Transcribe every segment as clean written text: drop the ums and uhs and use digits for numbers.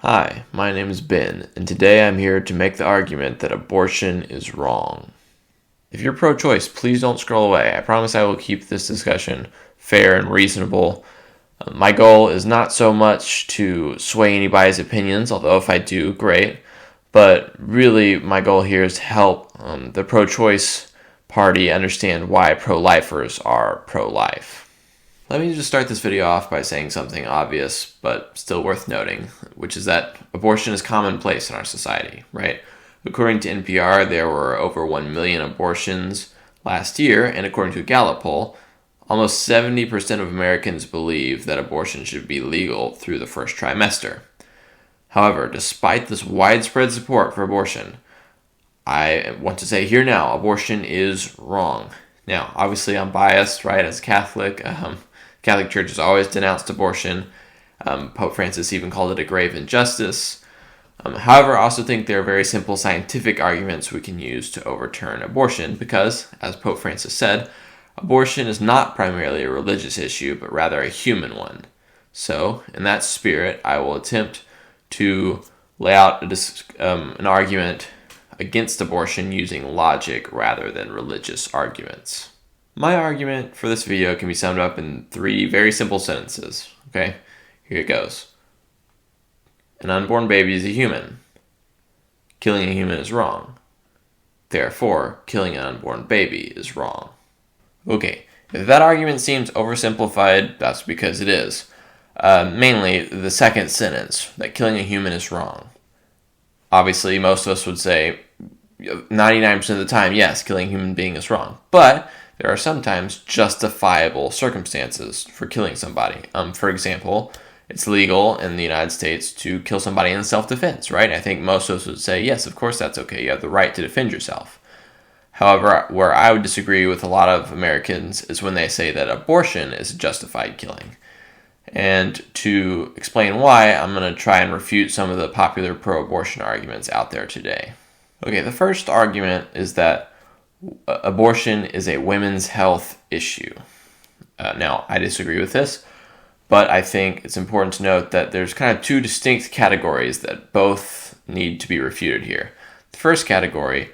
Hi, my name is Ben, and today I'm here to make the argument that abortion is wrong. If you're pro-choice, please don't scroll away. I promise I will keep this discussion fair and reasonable. My goal is not so much to sway anybody's opinions, although if I do, great. But really, my goal here is to help the pro-choice party understand why pro-lifers are pro-life. Let me just start this video off by saying something obvious, but still worth noting, which is that abortion is commonplace in our society, right? According to NPR, there were over 1 million abortions last year, and according to a Gallup poll, almost 70% of Americans believe that abortion should be legal through the first trimester. However, despite this widespread support for abortion, I want to say here now, abortion is wrong. Now, obviously I'm biased, right, as a Catholic. Catholic Church has always denounced abortion. Pope Francis even called it a grave injustice. However, I also think there are very simple scientific arguments we can use to overturn abortion because, as Pope Francis said, abortion is not primarily a religious issue, but rather a human one. So, in that spirit, I will attempt to lay out an argument against abortion using logic rather than religious arguments. My argument for this video can be summed up in 3 very simple sentences. Okay, here it goes. An unborn baby is a human. Killing a human is wrong. Therefore, killing an unborn baby is wrong. Okay, if that argument seems oversimplified, that's because it is. Mainly the second sentence, that killing a human is wrong. Obviously, most of us would say 99% of the time, yes, killing a human being is wrong. But there are sometimes justifiable circumstances for killing somebody. For example, it's legal in the United States to kill somebody in self-defense, right? I think most of us would say, yes, of course that's okay. You have the right to defend yourself. However, where I would disagree with a lot of Americans is when they say that abortion is justified killing. And to explain why, I'm going to try and refute some of the popular pro-abortion arguments out there today. Okay, the first argument is that abortion is a women's health issue. Now, I disagree with this, but I think it's important to note that there's kind of 2 distinct categories that both need to be refuted here. The first category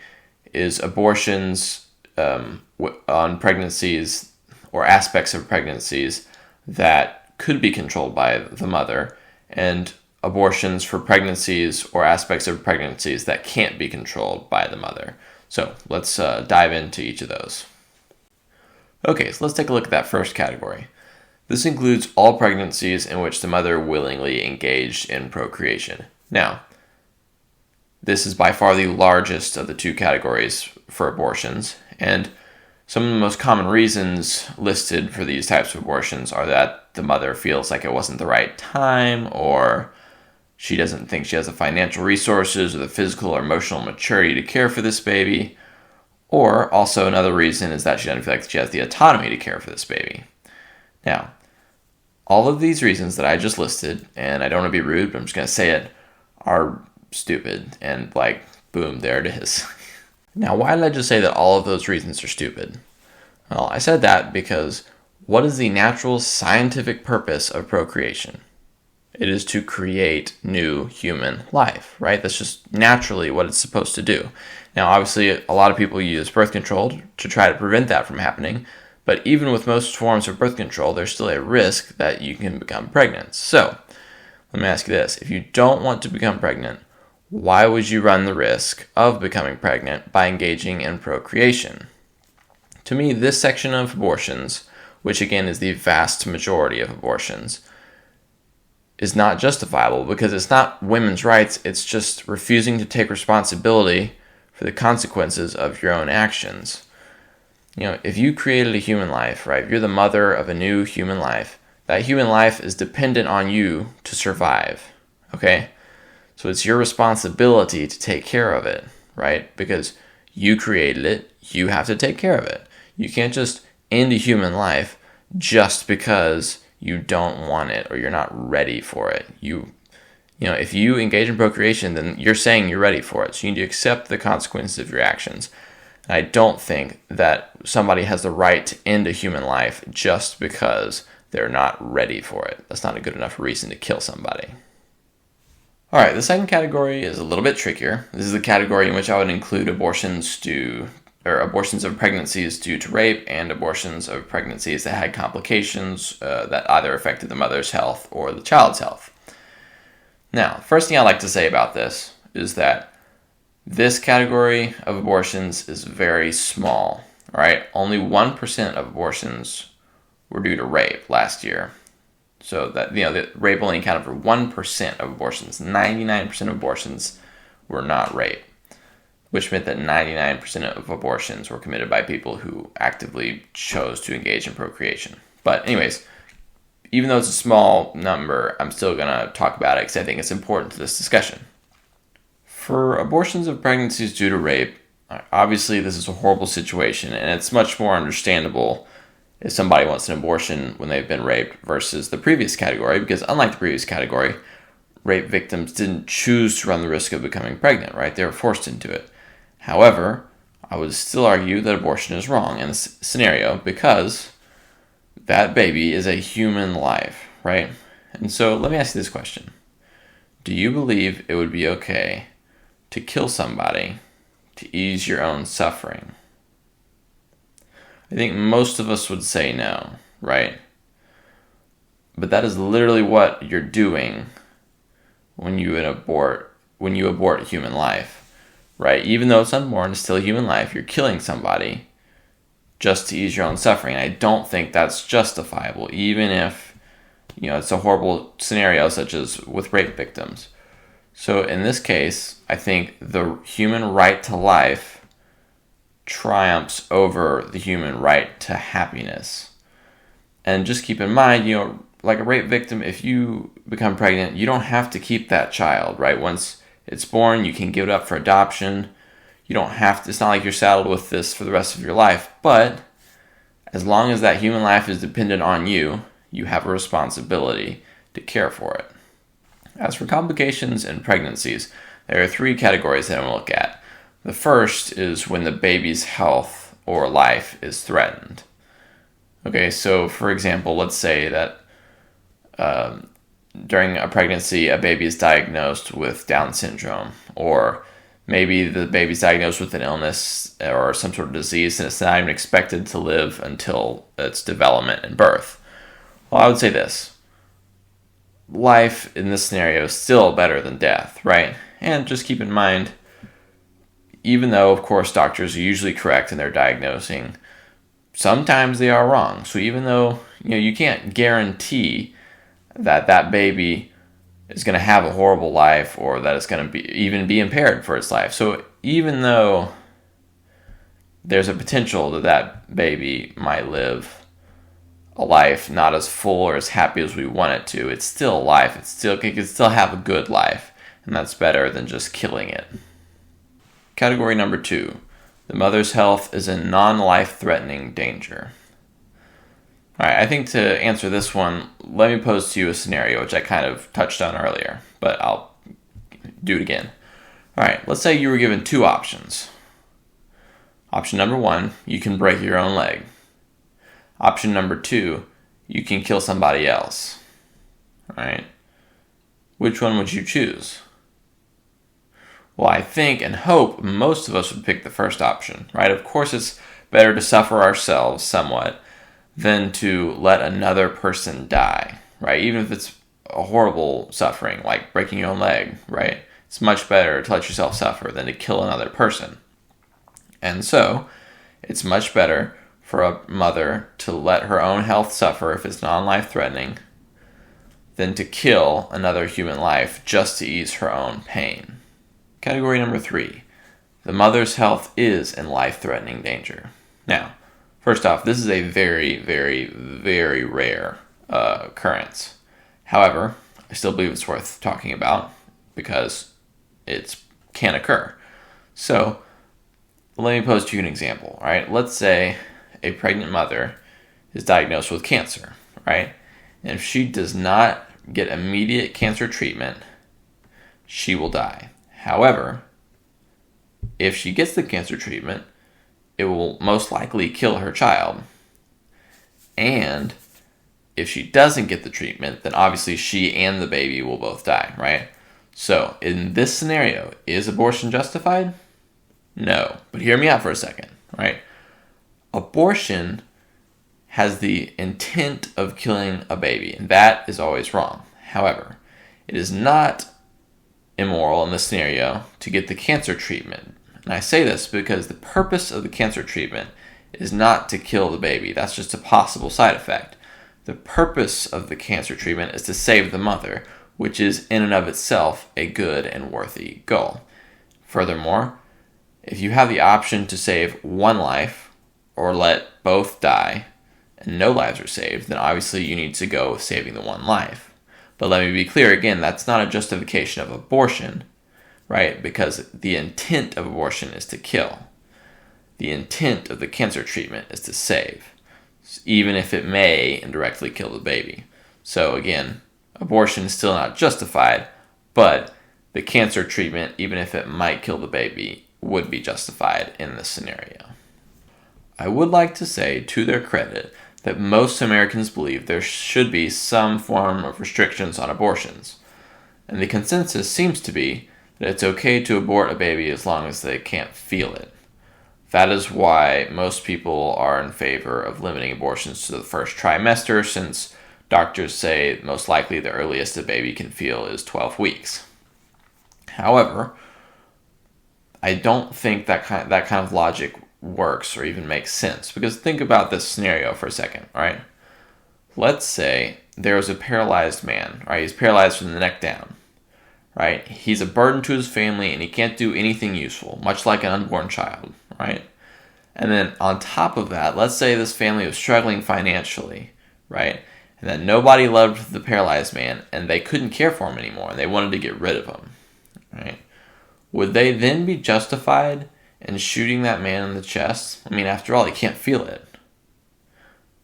is abortions on pregnancies or aspects of pregnancies that could be controlled by the mother, and abortions for pregnancies or aspects of pregnancies that can't be controlled by the mother. So let's dive into each of those. Okay, so let's take a look at that first category. This includes all pregnancies in which the mother willingly engaged in procreation. Now, this is by far the largest of the 2 categories for abortions, and some of the most common reasons listed for these types of abortions are that the mother feels like it wasn't the right time, or she doesn't think she has the financial resources or the physical or emotional maturity to care for this baby. Or also another reason is that she doesn't feel like she has the autonomy to care for this baby. Now, all of these reasons that I just listed, and I don't want to be rude, but I'm just going to say it, are stupid. And boom, there it is. Now, why did I just say that all of those reasons are stupid? Well, I said that because what is the natural scientific purpose of procreation? It is to create new human life, right? That's just naturally what it's supposed to do. Now, obviously, a lot of people use birth control to try to prevent that from happening, but even with most forms of birth control, there's still a risk that you can become pregnant. So, let me ask you this. If you don't want to become pregnant, why would you run the risk of becoming pregnant by engaging in procreation? To me, this section of abortions, which again is the vast majority of abortions, is not justifiable because it's not women's rights, it's just refusing to take responsibility for the consequences of your own actions. You know, if you created a human life, right, if you're the mother of a new human life, that human life is dependent on you to survive, okay? So it's your responsibility to take care of it, right? Because you created it, you have to take care of it. You can't just end a human life just because you don't want it or you're not ready for it. You know, if you engage in procreation, then you're saying you're ready for it. So you need to accept the consequences of your actions. And I don't think that somebody has the right to end a human life just because they're not ready for it. That's not a good enough reason to kill somebody. All right, the second category is a little bit trickier. This is the category in which I would include abortions of pregnancies due to rape and abortions of pregnancies that had complications that either affected the mother's health or the child's health. Now, first thing I'd like to say about this is that this category of abortions is very small. All right, only 1% of abortions were due to rape last year. So that, the rape only accounted for 1% of abortions. 99% of abortions were not rape, which meant that 99% of abortions were committed by people who actively chose to engage in procreation. But anyways, even though it's a small number, I'm still going to talk about it because I think it's important to this discussion. For abortions of pregnancies due to rape, obviously this is a horrible situation, and it's much more understandable if somebody wants an abortion when they've been raped versus the previous category, because unlike the previous category, rape victims didn't choose to run the risk of becoming pregnant, right? They were forced into it. However, I would still argue that abortion is wrong in this scenario because that baby is a human life, right? And so let me ask you this question. Do you believe it would be okay to kill somebody to ease your own suffering? I think most of us would say no, right? But that is literally what you're doing when you abort a human life, right? Even though it's unborn, it's still a human life. You're killing somebody just to ease your own suffering. And I don't think that's justifiable, even if, it's a horrible scenario such as with rape victims. So in this case, I think the human right to life triumphs over the human right to happiness. And just keep in mind, like a rape victim, if you become pregnant, you don't have to keep that child, right? Once it's born, you can give it up for adoption. You don't have to, it's not like you're saddled with this for the rest of your life. But as long as that human life is dependent on you, you have a responsibility to care for it. As for complications in pregnancies, there are 3 categories that I'm going to look at. The first is when the baby's health or life is threatened. Okay, so for example, let's say that during a pregnancy, a baby is diagnosed with Down syndrome, or maybe the baby's diagnosed with an illness or some sort of disease and it's not even expected to live until its development and birth. Well, I would say this. Life in this scenario is still better than death, right? And just keep in mind, even though, of course, doctors are usually correct in their diagnosing, sometimes they are wrong. So even though, you can't guarantee that that baby is going to have a horrible life or that it's going to even be impaired for its life. So even though there's a potential that that baby might live a life not as full or as happy as we want it to, it's still life. It can still have a good life, and that's better than just killing it. Category number 2, the mother's health is in non-life-threatening danger. All right, I think to answer this one, let me pose to you a scenario which I kind of touched on earlier, but I'll do it again. All right, let's say you were given 2 options. Option number 1, you can break your own leg. Option number 2, you can kill somebody else. All right, which one would you choose? Well, I think and hope most of us would pick the first option, right? Of course, it's better to suffer ourselves somewhat than to let another person die, right? Even if it's a horrible suffering, like breaking your own leg, right? It's much better to let yourself suffer than to kill another person. And so, it's much better for a mother to let her own health suffer if it's non-life-threatening than to kill another human life just to ease her own pain. Category number 3, the mother's health is in life-threatening danger. Now, first off, this is a very, very, very rare occurrence. However, I still believe it's worth talking about because it can occur. So, let me pose to you an example, right? Let's say a pregnant mother is diagnosed with cancer, right? And if she does not get immediate cancer treatment, she will die. However, if she gets the cancer treatment, it will most likely kill her child. And if she doesn't get the treatment, then obviously she and the baby will both die, right? So, in this scenario, is abortion justified? No. But hear me out for a second, right? Abortion has the intent of killing a baby, and that is always wrong. However, it is not immoral in this scenario to get the cancer treatment. And I say this because the purpose of the cancer treatment is not to kill the baby. That's just a possible side effect. The purpose of the cancer treatment is to save the mother, which is in and of itself a good and worthy goal. Furthermore, if you have the option to save one life or let both die and no lives are saved, then obviously you need to go with saving the one life. But let me be clear again, that's not a justification of abortion, right? Because the intent of abortion is to kill. The intent of the cancer treatment is to save, even if it may indirectly kill the baby. So again, abortion is still not justified, but the cancer treatment, even if it might kill the baby, would be justified in this scenario. I would like to say, to their credit, that most Americans believe there should be some form of restrictions on abortions. And the consensus seems to be that it's okay to abort a baby as long as they can't feel it. That is why most people are in favor of limiting abortions to the first trimester, since doctors say most likely the earliest a baby can feel is 12 weeks. However, I don't think that kind of logic works or even makes sense, because think about this scenario for a second, right? Let's say there is a paralyzed man, right? He's paralyzed from the neck down, right? He's a burden to his family and he can't do anything useful, much like an unborn child, right? And then on top of that, let's say this family was struggling financially, right? And that nobody loved the paralyzed man and they couldn't care for him anymore and they wanted to get rid of him, right? Would they then be justified in shooting that man in the chest? I mean, after all, he can't feel it.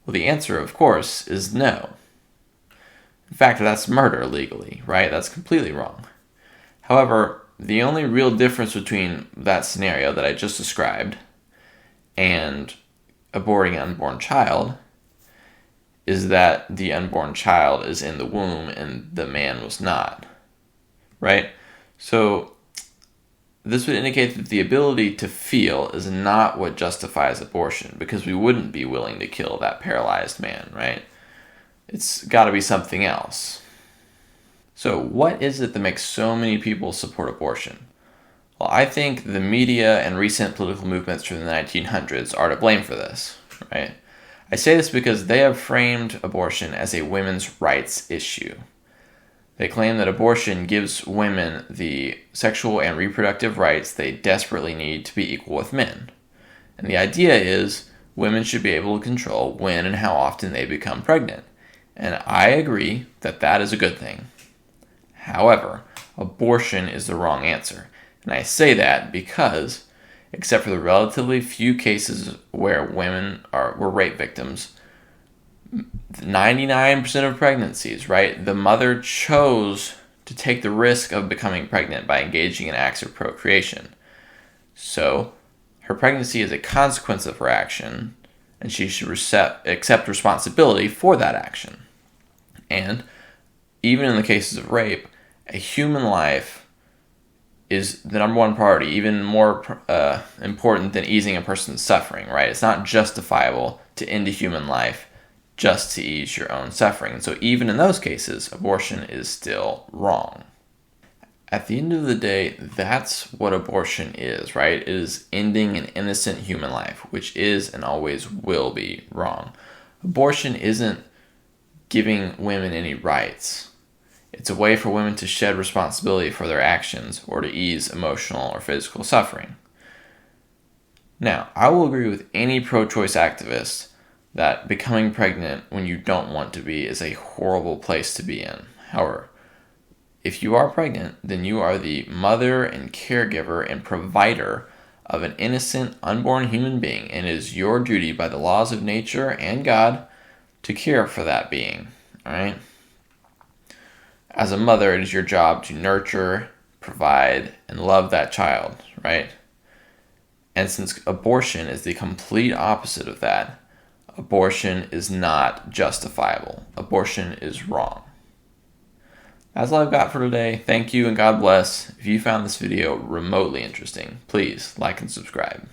Well, the answer, of course, is no. In fact, that's murder legally, right? That's completely wrong. However, the only real difference between that scenario that I just described and aborting an unborn child is that the unborn child is in the womb and the man was not, right? So this would indicate that the ability to feel is not what justifies abortion, because we wouldn't be willing to kill that paralyzed man, right? It's got to be something else. So what is it that makes so many people support abortion? Well, I think the media and recent political movements from the 1900s are to blame for this, right? I say this because they have framed abortion as a women's rights issue. They claim that abortion gives women the sexual and reproductive rights they desperately need to be equal with men. And the idea is women should be able to control when and how often they become pregnant. And I agree that that is a good thing. However, abortion is the wrong answer. And I say that because, except for the relatively few cases where women were rape victims, 99% of pregnancies, right? The mother chose to take the risk of becoming pregnant by engaging in acts of procreation. So, her pregnancy is a consequence of her action, and she should accept responsibility for that action. And, even in the cases of rape, a human life is the number one priority, even more important than easing a person's suffering, right? It's not justifiable to end a human life just to ease your own suffering. And so even in those cases, abortion is still wrong. At the end of the day, that's what abortion is, right? It is ending an innocent human life, which is and always will be wrong. Abortion isn't giving women any rights. It's a way for women to shed responsibility for their actions or to ease emotional or physical suffering. Now, I will agree with any pro-choice activist that becoming pregnant when you don't want to be is a horrible place to be in. However, if you are pregnant, then you are the mother and caregiver and provider of an innocent, unborn human being, and it is your duty by the laws of nature and God to care for that being, all right? As a mother, it is your job to nurture, provide, and love that child, right? And since abortion is the complete opposite of that, abortion is not justifiable. Abortion is wrong. That's all I've got for today. Thank you and God bless. If you found this video remotely interesting, please like and subscribe.